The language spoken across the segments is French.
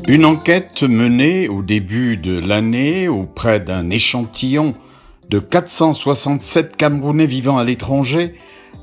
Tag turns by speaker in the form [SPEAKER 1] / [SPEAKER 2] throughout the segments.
[SPEAKER 1] Une enquête menée au début de l'année auprès d'un échantillon de 467 Camerounais vivant à l'étranger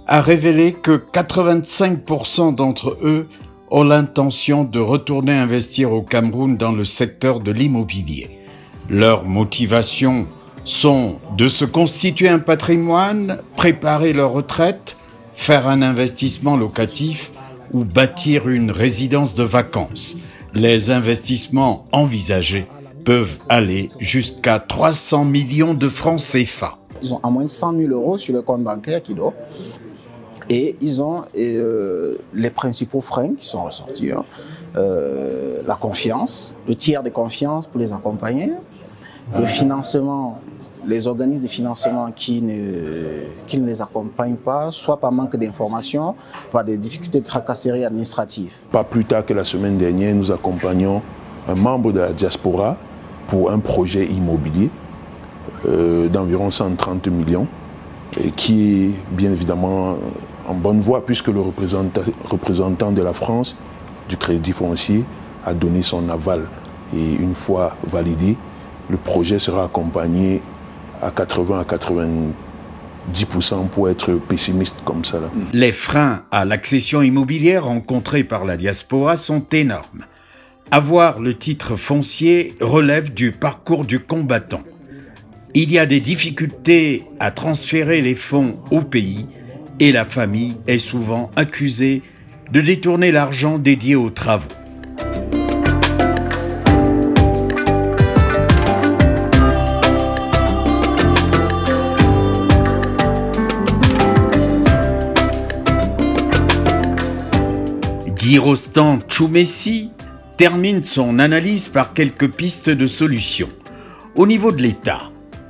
[SPEAKER 1] a révélé que 85% d'entre eux ont l'intention de retourner investir au Cameroun dans le secteur de l'immobilier. Leurs motivations sont de se constituer un patrimoine, préparer leur retraite, faire un investissement locatif ou bâtir une résidence de vacances. Les investissements envisagés peuvent aller jusqu'à 300 millions de francs CFA.
[SPEAKER 2] Ils ont à moins de 100 000 euros sur le compte bancaire qui dort. Et ils ont les principaux freins qui sont ressortis. La confiance, le tiers de confiance pour les accompagner, le financement, les organismes de financement qui ne les accompagnent pas, soit par manque d'informations, par des difficultés de tracasserie administrative.
[SPEAKER 3] Pas plus tard que la semaine dernière, nous accompagnons un membre de la diaspora pour un projet immobilier d'environ 130 millions et qui est bien évidemment en bonne voie puisque le représentant de la France du Crédit Foncier a donné son aval. Et une fois validé, le projet sera accompagné à 80 à 90% pour être pessimiste comme ça. Là.
[SPEAKER 1] Les freins à l'accession immobilière rencontrés par la diaspora sont énormes. Avoir le titre foncier relève du parcours du combattant. Il y a des difficultés à transférer les fonds au pays et la famille est souvent accusée de détourner l'argent dédié aux travaux. Guy Rostand Choumessi termine son analyse par quelques pistes de solutions. Au niveau de l'État,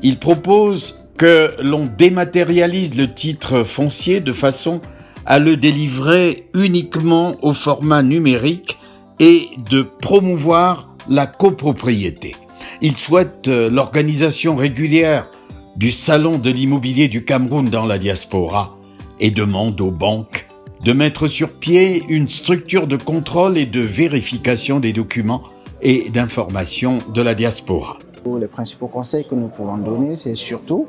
[SPEAKER 1] il propose que l'on dématérialise le titre foncier de façon à le délivrer uniquement au format numérique et de promouvoir la copropriété. Il souhaite l'organisation régulière du Salon de l'immobilier du Cameroun dans la diaspora et demande aux banques de mettre sur pied une structure de contrôle et de vérification des documents et d'informations de la diaspora.
[SPEAKER 2] Les principaux conseils que nous pouvons donner, c'est surtout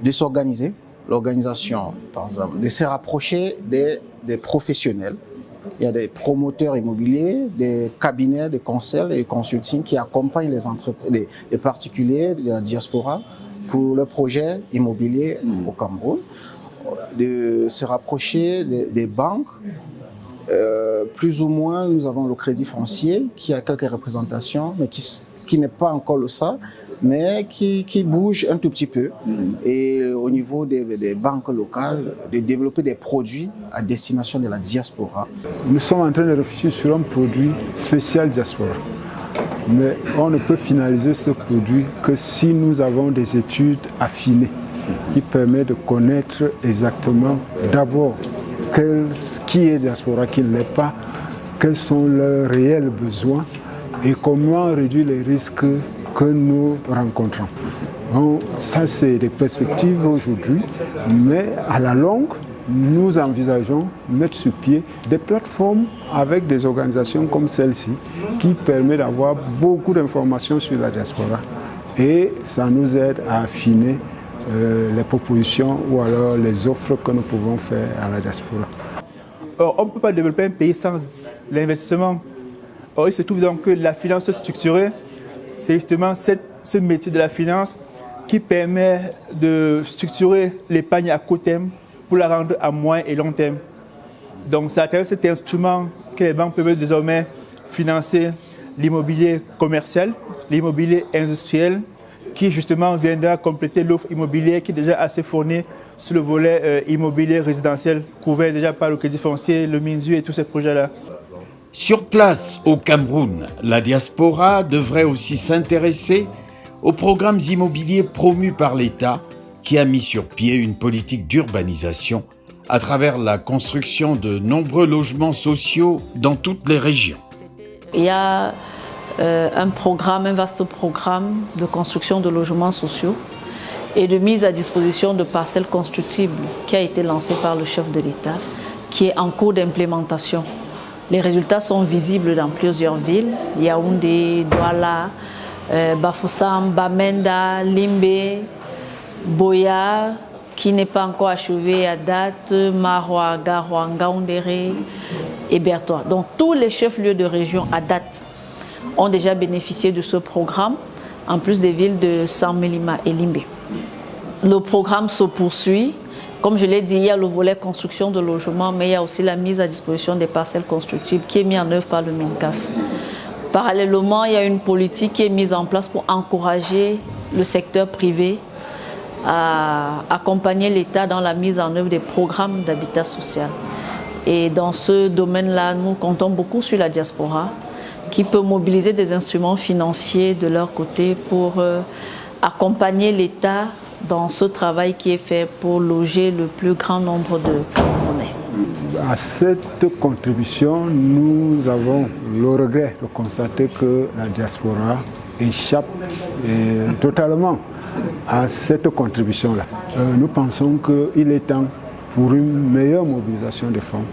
[SPEAKER 2] de s'organiser, l'organisation, par exemple, de se rapprocher des professionnels. Il y a des promoteurs immobiliers, des cabinets de conseil et de consulting qui accompagnent les particuliers de la diaspora pour le projet immobilier au Cameroun. De se rapprocher des banques. Plus ou moins, nous avons le Crédit Foncier qui a quelques représentations, mais qui n'est pas encore le ça, mais qui bouge un tout petit peu. Et au niveau des banques locales, de développer des produits à destination de la diaspora.
[SPEAKER 4] Nous sommes en train de réfléchir sur un produit spécial diaspora. Mais on ne peut finaliser ce produit que si nous avons des études affinées qui permettent de connaître exactement d'abord qui est diaspora, qui ne l'est pas, quels sont leurs réels besoins et comment réduire les risques que nous rencontrons. Donc, ça, c'est des perspectives aujourd'hui, mais à la longue, nous envisageons mettre sur pied des plateformes avec des organisations comme celle-ci qui permettent d'avoir beaucoup d'informations sur la diaspora et ça nous aide à affiner les propositions ou alors les offres que nous pouvons faire à la diaspora.
[SPEAKER 5] Or, on ne peut pas développer un pays sans l'investissement. Or, il se trouve donc que la finance structurée, c'est justement ce métier de la finance qui permet de structurer l'épargne à court terme pour la rendre à moyen et long terme. Donc, c'est à travers cet instrument que les banques peuvent désormais financer l'immobilier commercial, l'immobilier industriel, qui justement viendra compléter l'offre immobilière qui est déjà assez fournie sur le volet immobilier résidentiel, couvert déjà par le Crédit Foncier, le MINSU et tous ces projets-là.
[SPEAKER 1] Sur place, au Cameroun, la diaspora devrait aussi s'intéresser aux programmes immobiliers promus par l'État qui a mis sur pied une politique d'urbanisation à travers la construction de nombreux logements sociaux dans toutes les régions.
[SPEAKER 6] Il y a un vaste programme de construction de logements sociaux et de mise à disposition de parcelles constructibles qui a été lancé par le chef de l'État, qui est en cours d'implémentation. Les résultats sont visibles dans plusieurs villes, Yaoundé, Douala, Bafoussam, Bamenda, Limbe, Boya, qui n'est pas encore achevé à date, Maroua, Garoua, Ngaoundéré et Bertois. Donc tous les chefs-lieux de région à date ont déjà bénéficié de ce programme, en plus des villes de Saint-Mélima et Limbe. Le programme se poursuit. Comme je l'ai dit, il y a le volet construction de logements, mais il y a aussi la mise à disposition des parcelles constructibles qui est mise en œuvre par le MINCAF. Parallèlement, il y a une politique qui est mise en place pour encourager le secteur privé à accompagner l'État dans la mise en œuvre des programmes d'habitat social. Et dans ce domaine-là, nous comptons beaucoup sur la diaspora qui peut mobiliser des instruments financiers de leur côté pour accompagner l'État dans ce travail qui est fait pour loger le plus grand nombre de Camerounais.
[SPEAKER 4] À cette contribution, nous avons le regret de constater que la diaspora échappe totalement à cette contribution-là. Nous pensons qu'il est temps pour une meilleure mobilisation des fonds,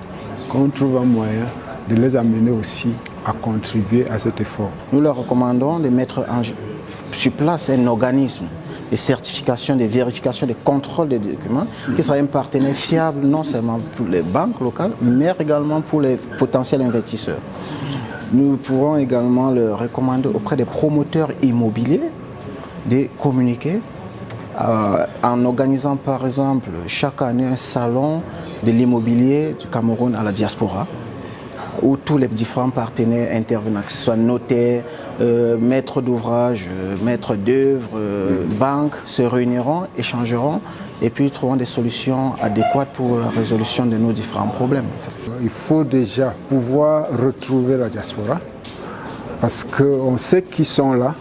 [SPEAKER 4] qu'on trouve un moyen de les amener aussi à contribuer à cet effort.
[SPEAKER 2] Nous leur recommandons de mettre sur place un organisme de certification, de vérification, de contrôle des documents, qui sera un partenaire fiable non seulement pour les banques locales, mais également pour les potentiels investisseurs. Nous pourrons également le recommander auprès des promoteurs immobiliers de communiquer en organisant par exemple chaque année un salon de l'immobilier du Cameroun à la diaspora, où tous les différents partenaires intervenants, que ce soit notaires, maîtres d'ouvrage, maîtres d'œuvre, banques, se réuniront, échangeront et puis trouveront des solutions adéquates pour la résolution de nos différents problèmes.
[SPEAKER 4] Il faut déjà pouvoir retrouver la diaspora parce qu'on sait qu'ils sont là,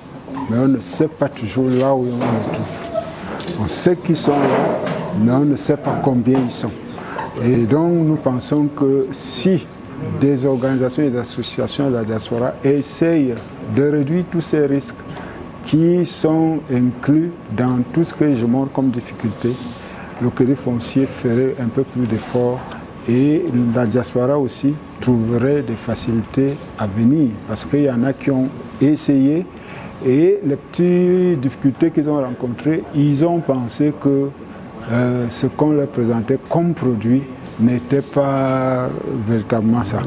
[SPEAKER 4] mais on ne sait pas toujours là où on les trouve. On sait qu'ils sont là, mais on ne sait pas combien ils sont. Et donc nous pensons que si des organisations et des associations de la diaspora essayent de réduire tous ces risques qui sont inclus dans tout ce que je montre comme difficulté, le Crédit foncier ferait un peu plus d'efforts et la diaspora aussi trouverait des facilités à venir parce qu'il y en a qui ont essayé et les petites difficultés qu'ils ont rencontrées, ils ont pensé que ce qu'on leur présentait comme produit n'était pas véritablement ça.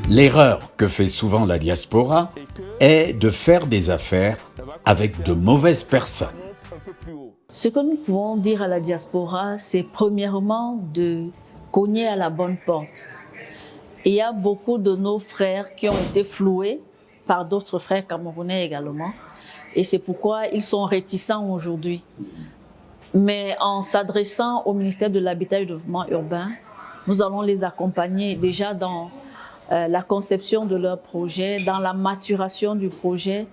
[SPEAKER 1] L'erreur que fait souvent la diaspora est de faire des affaires avec de mauvaises personnes.
[SPEAKER 6] Ce que nous pouvons dire à la diaspora, c'est premièrement de cogner à la bonne porte. Il y a beaucoup de nos frères qui ont été floués par d'autres frères camerounais également. Et c'est pourquoi ils sont réticents aujourd'hui. Mais en s'adressant au ministère de l'Habitat et du Développement urbain, nous allons les accompagner déjà dans la conception de leur projet, dans la maturation du projet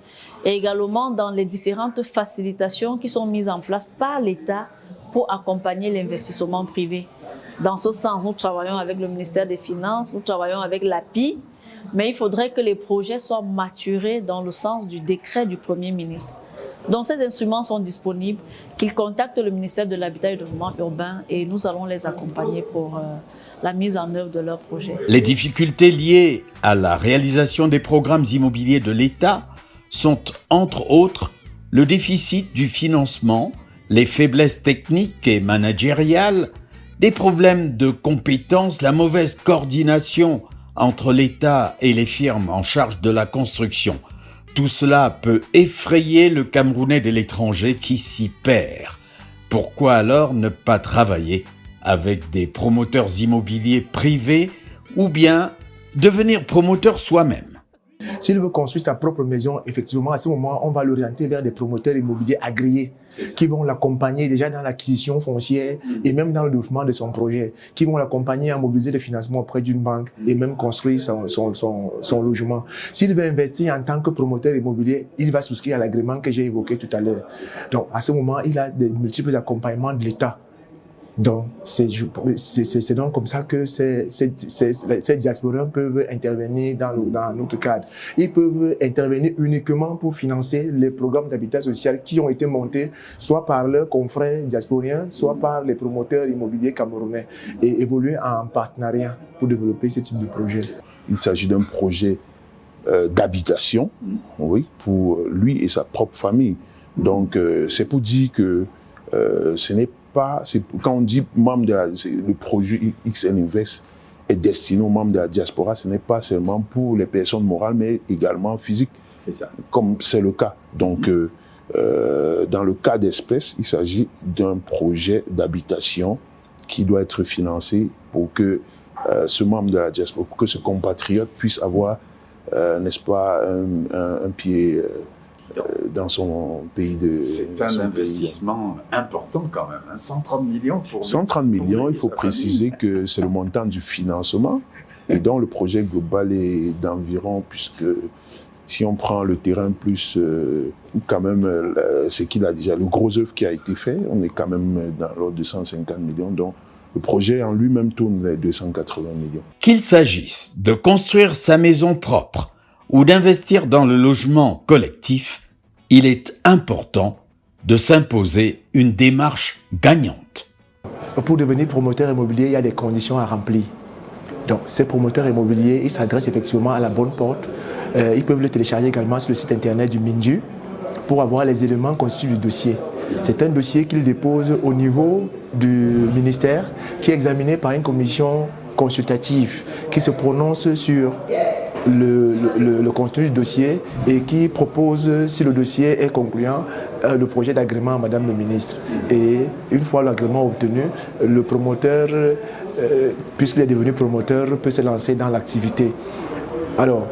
[SPEAKER 6] et également dans les différentes facilitations qui sont mises en place par l'État pour accompagner l'investissement privé. Dans ce sens, nous travaillons avec le ministère des Finances, nous travaillons avec l'API, mais il faudrait que les projets soient maturés dans le sens du décret du Premier ministre. Donc ces instruments sont disponibles, qu'ils contactent le ministère de l'Habitat et du Développement urbain et nous allons les accompagner pour la mise en œuvre de leurs projets.
[SPEAKER 1] Les difficultés liées à la réalisation des programmes immobiliers de l'État sont, entre autres, le déficit du financement, les faiblesses techniques et managériales, des problèmes de compétences, la mauvaise coordination entre l'État et les firmes en charge de la construction. Tout cela peut effrayer le Camerounais de l'étranger qui s'y perd. Pourquoi alors ne pas travailler avec des promoteurs immobiliers privés ou bien devenir promoteur soi-même?
[SPEAKER 7] S'il veut construire sa propre maison, effectivement, à ce moment, on va l'orienter vers des promoteurs immobiliers agréés qui vont l'accompagner déjà dans l'acquisition foncière et même dans le développement de son projet, qui vont l'accompagner à mobiliser des financements auprès d'une banque et même construire son logement. S'il veut investir en tant que promoteur immobilier, il va souscrire à l'agrément que j'ai évoqué tout à l'heure. Donc, à ce moment, il a de multiples accompagnements de l'État Donc, c'est donc comme ça que ces diasporans peuvent intervenir dans notre cadre. Ils peuvent intervenir uniquement pour financer les programmes d'habitat social qui ont été montés soit par leurs confrères diasporiens, soit par les promoteurs immobiliers camerounais et évoluer en partenariat pour développer ce type de projet.
[SPEAKER 3] Il s'agit d'un projet d'habitation, oui, pour lui et sa propre famille. Donc, c'est pour dire que ce n'est pas, quand on dit membre le projet XN Invest est destiné aux membres de la diaspora, ce n'est pas seulement pour les personnes morales, mais également physiques, comme c'est le cas. Donc, dans le cas d'espèce, il s'agit d'un projet d'habitation qui doit être financé pour que ce membre de la diaspora, pour que ce compatriote puisse avoir, n'est-ce pas, un pied dans son pays de...
[SPEAKER 8] C'est un investissement important quand même, hein, 130 millions pour...
[SPEAKER 3] 130 millions, il faut préciser que c'est le montant du financement, et donc le projet global est d'environ, puisque si on prend le terrain plus quand même ce qu'il a déjà, le gros œuvre qui a été fait, on est quand même dans l'ordre de 150 millions, donc le projet en lui-même tourne les 280 millions.
[SPEAKER 1] Qu'il s'agisse de construire sa maison propre ou d'investir dans le logement collectif, il est important de s'imposer une démarche gagnante.
[SPEAKER 7] Pour devenir promoteur immobilier, il y a des conditions à remplir. Donc, ces promoteurs immobiliers, ils s'adressent effectivement à la bonne porte. Ils peuvent le télécharger également sur le site internet du MINDU pour avoir les éléments constitutifs du dossier. C'est un dossier qu'ils déposent au niveau du ministère qui est examiné par une commission consultative qui se prononce sur le contenu du dossier et qui propose, si le dossier est concluant, le projet d'agrément à Madame le ministre. Et une fois l'agrément obtenu, le promoteur, puisqu'il est devenu promoteur, peut se lancer dans l'activité. Alors,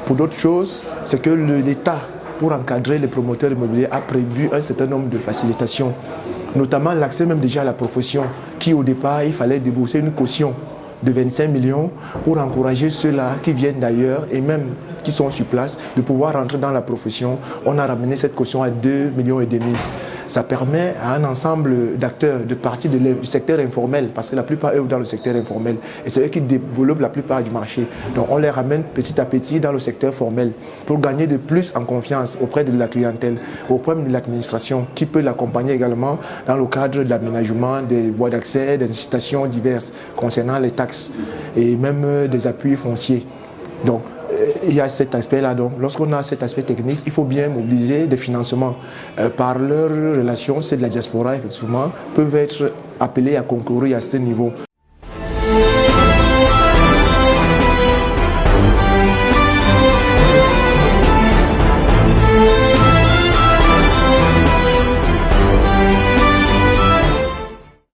[SPEAKER 7] pour d'autres choses, c'est que l'État, pour encadrer les promoteurs immobiliers, a prévu un certain nombre de facilitations, notamment l'accès même déjà à la profession, qui au départ, il fallait débourser une caution de 25 millions pour encourager ceux-là qui viennent d'ailleurs et même qui sont sur place de pouvoir rentrer dans la profession. On a ramené cette caution à 2,5 millions. Ça permet à un ensemble d'acteurs de partir du secteur informel, parce que la plupart œuvrent dans le secteur informel et c'est eux qui développent la plupart du marché. Donc on les ramène petit à petit dans le secteur formel pour gagner de plus en confiance auprès de la clientèle, auprès de l'administration qui peut l'accompagner également dans le cadre de l'aménagement des voies d'accès, des incitations diverses concernant les taxes et même des appuis fonciers. Donc, il y a cet aspect-là. Donc, lorsqu'on a cet aspect technique, il faut bien mobiliser des financements. Par leur relation, c'est de la diaspora, effectivement, peuvent être appelés à concourir à ce niveau.